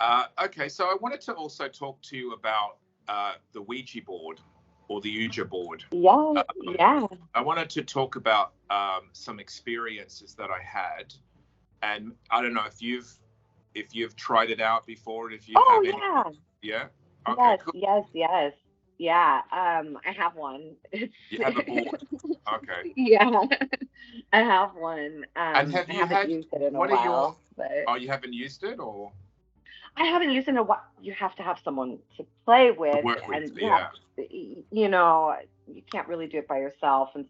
Okay, so I wanted to also talk to you about the Ouija board or the Ouija board. Yeah, yeah. I wanted to talk about some experiences that I had, and I don't know if you've tried it out before, and if you Oh, have any. yeah. Yeah. Okay. Yes, Cool. yes, yes. Yeah. I have one. It's You have a board. Okay. yeah. I have one. And have I you haven't had? used it in a What are your? while, but Oh, you haven't used it or I haven't used it in a while. You have to have someone to play to with, work with? and you have, Yeah. you know, you can't really do it by yourself, and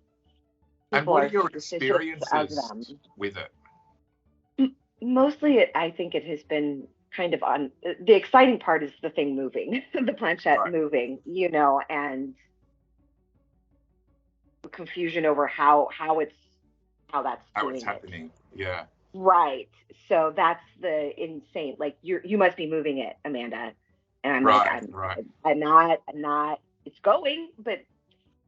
And people what are are your superstitious as experiences them. with it? Mostly, I think it has been kind of on the exciting part is the thing moving, the planchette Right. moving, and confusion over how that's How it's doing it. happening? Yeah. Right. So that's the insane. Like you must be moving it, Amanda. And I'm like, Right. Right. I'm not. It's going, but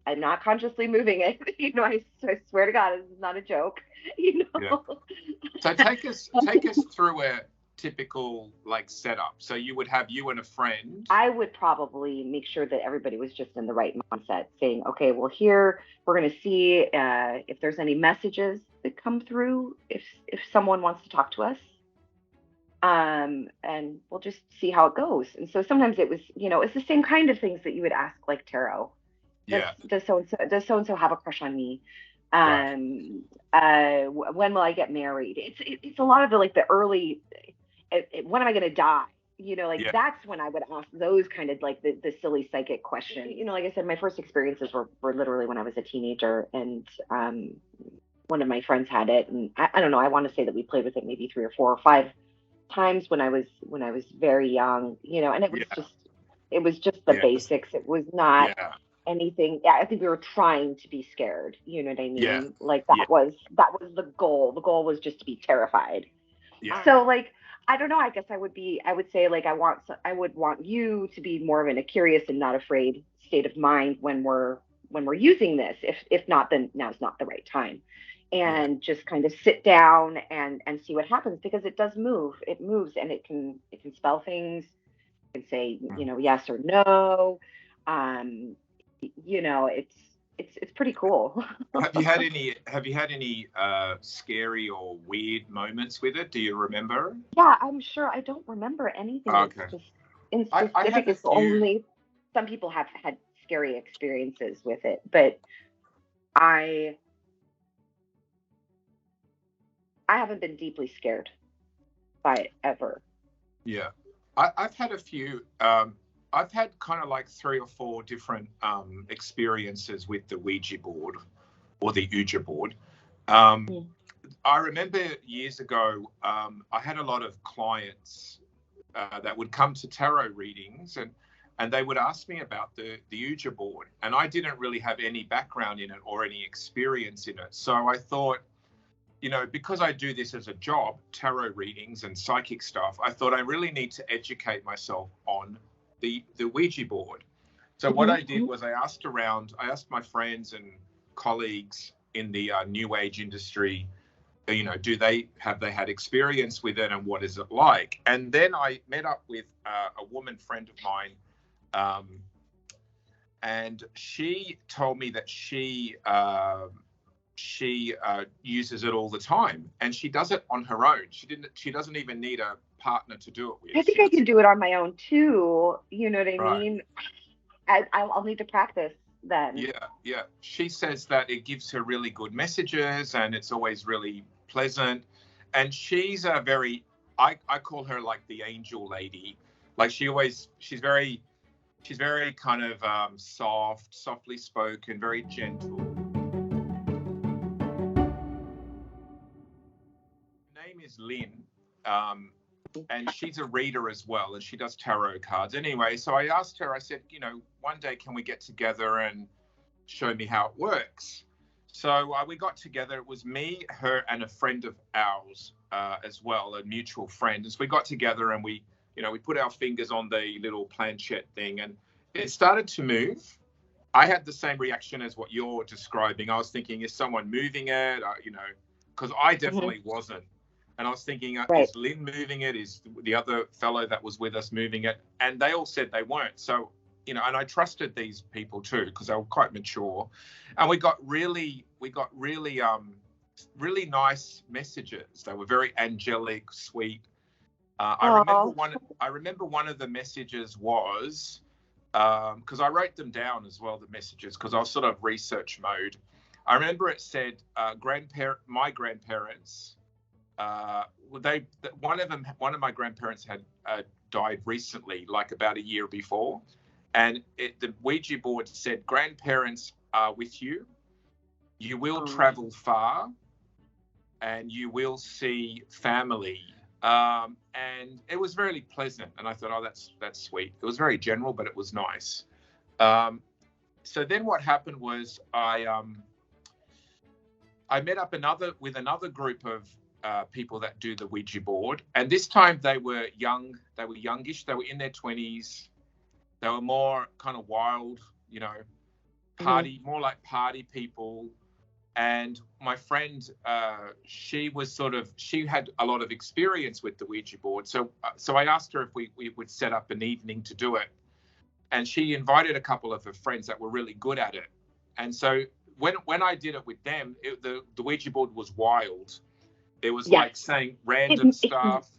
I'm not consciously moving it. I swear to God, this is not a joke. You Yeah. know. So take us through a typical like setup. So you would have you and a friend. I would probably make sure that everybody was just in the right mindset, saying, okay, well, here we're going to see if there's any messages that come through, if someone wants to talk to us, and we'll just see how it goes. And so sometimes it was, it's the same kind of things that you would ask, like tarot. Does Yeah. so and so have a crush on me? Right. When will I get married? It's a lot of the like the early. When am I going to die? Like Yeah. that's when I would ask those kind of like the silly psychic question. Like I said, my first experiences were literally when I was a teenager, and one of my friends had it, and I don't know. I want to say that we played with it maybe 3 or 4 or 5 times when I was very young. And Yeah. it was just the Yeah. basics. It was not Yeah. anything. Yeah, I think we were trying to be scared. You know what I Yeah. mean? Like Yeah. that was the goal. The goal was just to be terrified. Yeah. So like I don't know. I guess I would say like I would want you to be more of in a curious and not afraid state of mind when we're using this. If not, then now's not the right time. Yeah. And just kind of sit down and see what happens, because it does move. It moves, and it can spell things. It can say yes or no. Um, it's pretty cool. Have you had any scary or weird moments with it? Do you remember? Yeah, I'm sure. I don't remember anything Okay. in I specific. have a It's few. only some people have had scary experiences with it, but I I haven't been deeply scared by it ever. Yeah. I've had a few. I've had kind of like 3 or 4 different experiences with the Ouija board or the Ouija board. Um, Mm. I remember years ago, I had a lot of clients that would come to tarot readings, and they would ask me about the Ouija board, and I didn't really have any background in it or any experience in it. So I thought, because I do this as a job, tarot readings and psychic stuff, I thought I really need to educate myself on the Ouija board. So what Hmm. I did was I asked my friends and colleagues in the new age industry, have they had experience with it and what is it like? And then I met up with a woman friend of mine, um, and she told me that she uses it all the time, and she does it on her own. She doesn't even need a partner to do it with. I think She I does can it. do it on my own too. You know what I Right. mean? I'll need to practice then. Yeah, yeah. She says that it gives her really good messages and it's always really pleasant. And she's a very, I call her like the angel lady. Like she's very kind of softly spoken, very gentle. Her name is Lynn. Um, and she's a reader as well, and she does tarot cards. Anyway, so I asked her, I said, one day can we get together and show me how it works? So we got together. It was me, her, and a friend of ours as well, a mutual friend. And so we got together and we put our fingers on the little planchette thing, and it started to move. I had the same reaction as what you're describing. I was thinking, is someone moving it? Because I Hmm. definitely wasn't. And I was thinking, Right. is Lynn moving it? Is the other fellow that was with us moving it? And they all said they weren't. So, you know, and I trusted these people too, because they were quite mature. And we got really nice messages. They were very angelic, sweet. I remember one of the messages was, because I wrote them down as well, the messages, because I was sort of research mode. I remember it said, my grandparents, one of my grandparents had died recently, like about a year before, and the Ouija board said, grandparents are with you. You will travel far, and you will see family. And it was very pleasant, and I thought, oh, that's sweet. It was very general, but it was nice. So then what happened was I met up with another group of people that do the Ouija board, and this time they were young. They were youngish. They were in their 20s. They were more kind of wild, you know, more like party people. And my friend, she had a lot of experience with the Ouija board. So I asked her if we would set up an evening to do it. And she invited a couple of her friends that were really good at it. And so when I did it with them, the Ouija board was wild. It was like saying random stuff.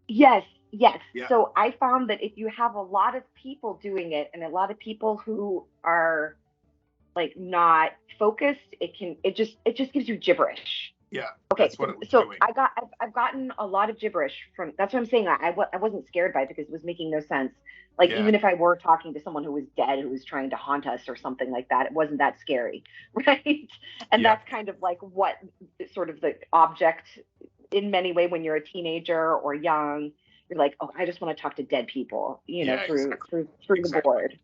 Yes. Yeah. So I found that if you have a lot of people doing it and a lot of people who are like not focused, it just gives you gibberish. Yeah. Okay. That's what it was so doing. I've gotten a lot of gibberish from. That's what I'm saying. I wasn't scared by it because it was making no sense. Like even if I were talking to someone who was dead, who was trying to haunt us or something like that, it wasn't that scary, right? And that's kind of like what sort of the object in many ways when you're a teenager or young, you're like, oh, I just want to talk to dead people, you know, through the board.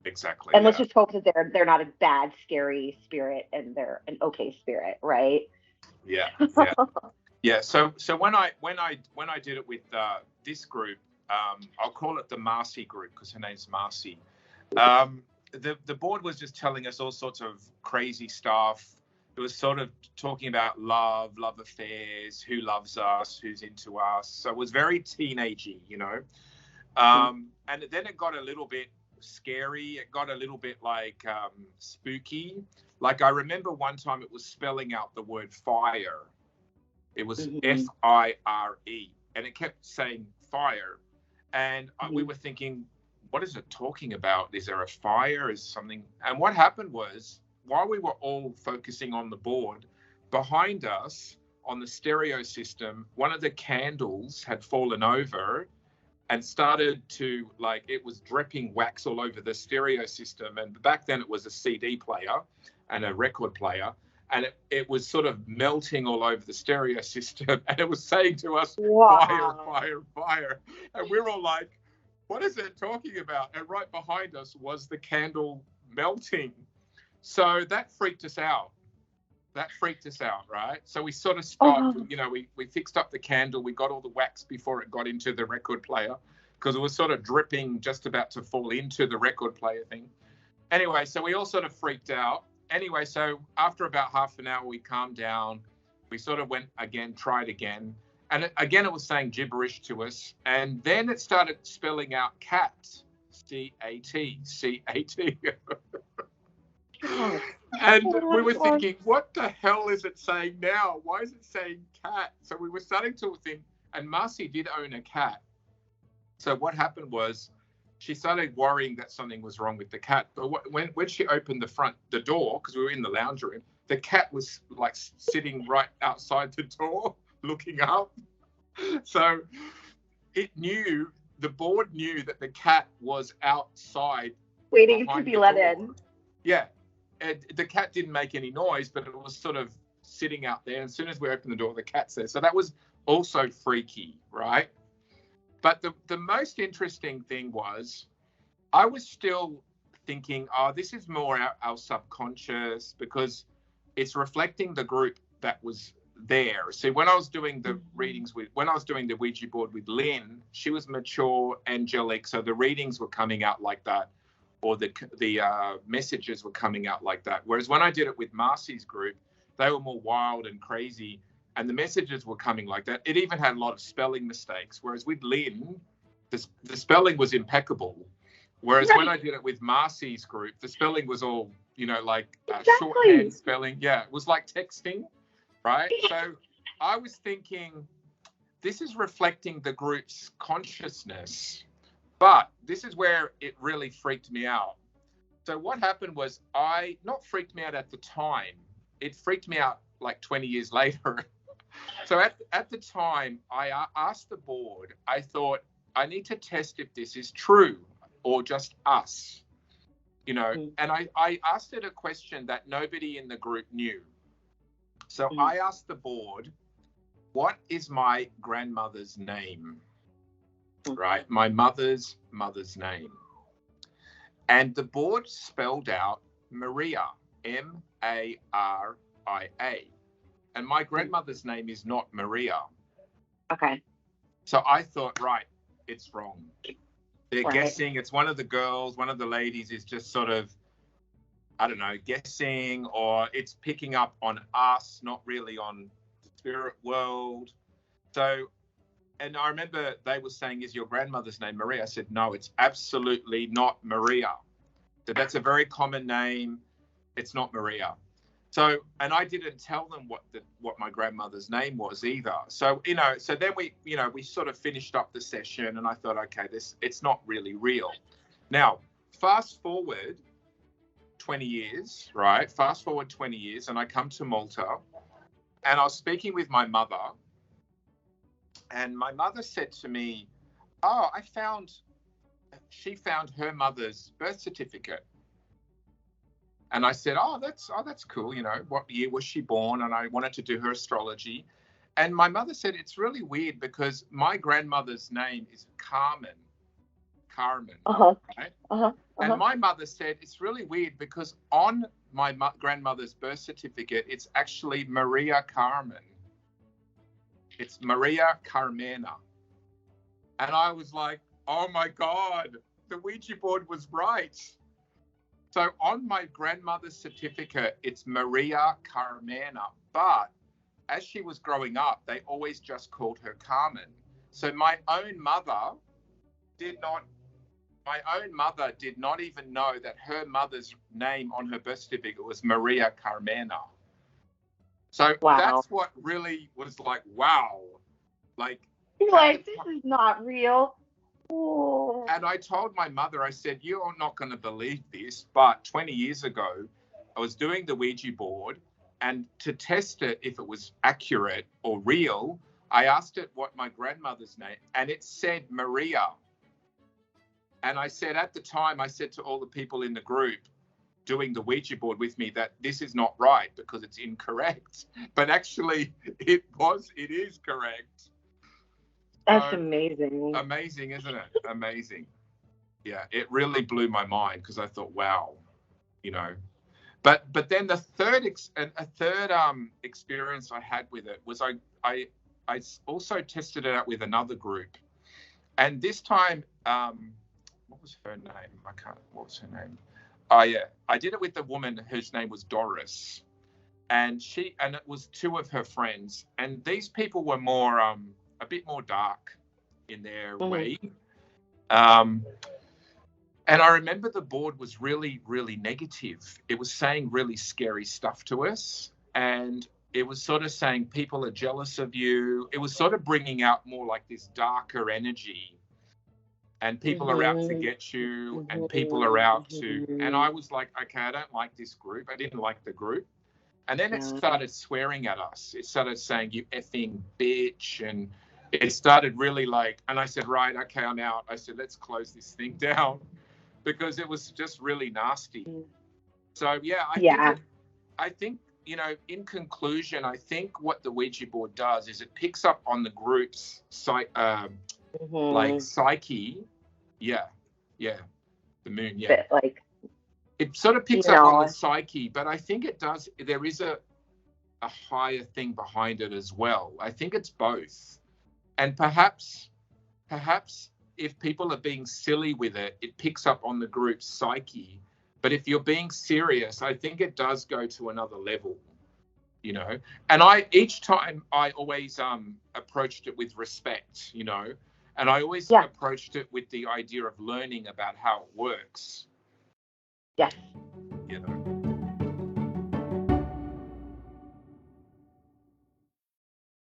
Exactly. And let's just hope that they're not a bad, scary spirit and they're an okay spirit, right? Yeah. Yeah. So when I did it with this group, I'll call it the Marcy group because her name's Marcy. The board was just telling us all sorts of crazy stuff. It was sort of talking about love affairs, who loves us, who's into us. So it was very teenagey, you know. And then it got a little bit scary. It got a little bit like spooky. Like I remember one time it was spelling out the word fire. It was F-I-R-E, and it kept saying fire. And we were thinking, what is it talking about? Is there a fire? Is something? And what happened was, while we were all focusing on the board, behind us on the stereo system, one of the candles had fallen over and started to, like, it was dripping wax all over the stereo system. And back then it was a CD player and a record player. And it was sort of melting all over the stereo system. And it was saying to us, fire, fire, fire. And we're all like, what is it talking about? And right behind us was the candle melting. So that freaked us out. Right? So we sort of stopped, you know, we fixed up the candle. We got all the wax before it got into the record player because it was sort of dripping, just about to fall into the record player thing. Anyway, so we all sort of freaked out. Anyway, so after about half an hour, we calmed down. We sort of tried again. And again, it was saying gibberish to us. And then it started spelling out cat, C-A-T, C-A-T. And we were thinking, what the hell is it saying now? Why is it saying cat? So we were starting to think, and Marcy did own a cat. So what happened was she started worrying that something was wrong with the cat. But when she opened the door, because we were in the lounge room, the cat was like sitting right outside the door looking up. So the board knew that the cat was outside waiting to be let in. Yeah. And the cat didn't make any noise, but it was sort of sitting out there. And as soon as we opened the door, the cat's there. So that was also freaky, right? But the most interesting thing was I was still thinking, oh, this is more our subconscious because it's reflecting the group that was there. See, when I was doing the readings when I was doing the Ouija board with Lynn, she was mature, angelic. So the readings were coming out like that, or the messages were coming out like that. Whereas when I did it with Marcy's group, they were more wild and crazy. and the messages were coming like that. It even had a lot of spelling mistakes, whereas with Lynn, the spelling was impeccable. Whereas when I did it with Marcy's group, the spelling was all, like shorthand spelling. Yeah, it was like texting, right? So I was thinking, this is reflecting the group's consciousness. But this is where it really freaked me out. So what happened was, not freaked me out at the time. It freaked me out like 20 years later. So at the time, I asked the board, I thought, I need to test if this is true or just us, and I asked it a question that nobody in the group knew. So I asked the board, what is my grandmother's name? Right? My mother's name. And the board spelled out Maria, Maria. And my grandmother's name is not Maria. Okay. So I thought, right, it's wrong. They're guessing. It's one of the girls, one of the ladies is just sort of, I don't know, guessing, or it's picking up on us, not really on the spirit world. So, and I remember they were saying, is your grandmother's name Maria? I said, no, it's absolutely not Maria. So that's a very common name. It's not Maria. So, and I didn't tell them what my grandmother's name was either. So, so then we sort of finished up the session, and I thought, okay, it's not really real. Now, fast forward 20 years, right? Fast forward 20 years, and I come to Malta, and I was speaking with my mother, and my mother said to me, oh, she found her mother's birth certificate. And I said, oh, that's cool. What year was she born? And I wanted to do her astrology. And my mother said, it's really weird because my grandmother's name is Carmen. Right? And my mother said, it's really weird because on my grandmother's birth certificate, it's actually Maria Carmen. It's Maria Carmena. And I was like, oh my God, the Ouija board was right. So on my grandmother's certificate, it's Maria Carmena. But as she was growing up, they always just called her Carmen. So my own mother did not even know that her mother's name on her birth certificate was Maria Carmena. So that's what really was like, wow. Like, this is not real. Oh. And I told my mother, I said, you're not going to believe this, but 20 years ago, I was doing the Ouija board, and to test it if it was accurate or real, I asked it what my grandmother's name, and it said Maria. And I said, at the time, I said to all the people in the group doing the Ouija board with me that this is not right because it's incorrect. But actually, it is correct. That's amazing. Amazing, isn't it? Amazing. Yeah, it really blew my mind because I thought, wow, But then the third experience I had with it was I also tested it out with another group, and this time, what was her name? What was her name? Oh yeah, I did it with a woman whose name was Doris, and it was two of her friends, and these people were more a bit more dark in their way. And I remember the board was really, really negative. It was saying really scary stuff to us. And it was sort of saying people are jealous of you. It was sort of bringing out more like this darker energy. And people are out to get you, and people are out to... And I was like, okay, I don't like this group. I didn't like the group. And then it started swearing at us. It started saying, you effing bitch, and it started really like, and I said, right, okay, I'm out. I said, let's close this thing down because it was just really nasty. So, yeah, I think, in conclusion, I think what the Ouija board does is it picks up on the group's psyche. Yeah. The moon, yeah. It sort of picks up on the psyche, but I think it does. There is a higher thing behind it as well. I think it's both. And perhaps if people are being silly with it, it picks up on the group's psyche. But if you're being serious, I think it does go to another level. you know. And each time I always approached it with respect, you know, and I always approached it with the idea of learning about how it works. Yes.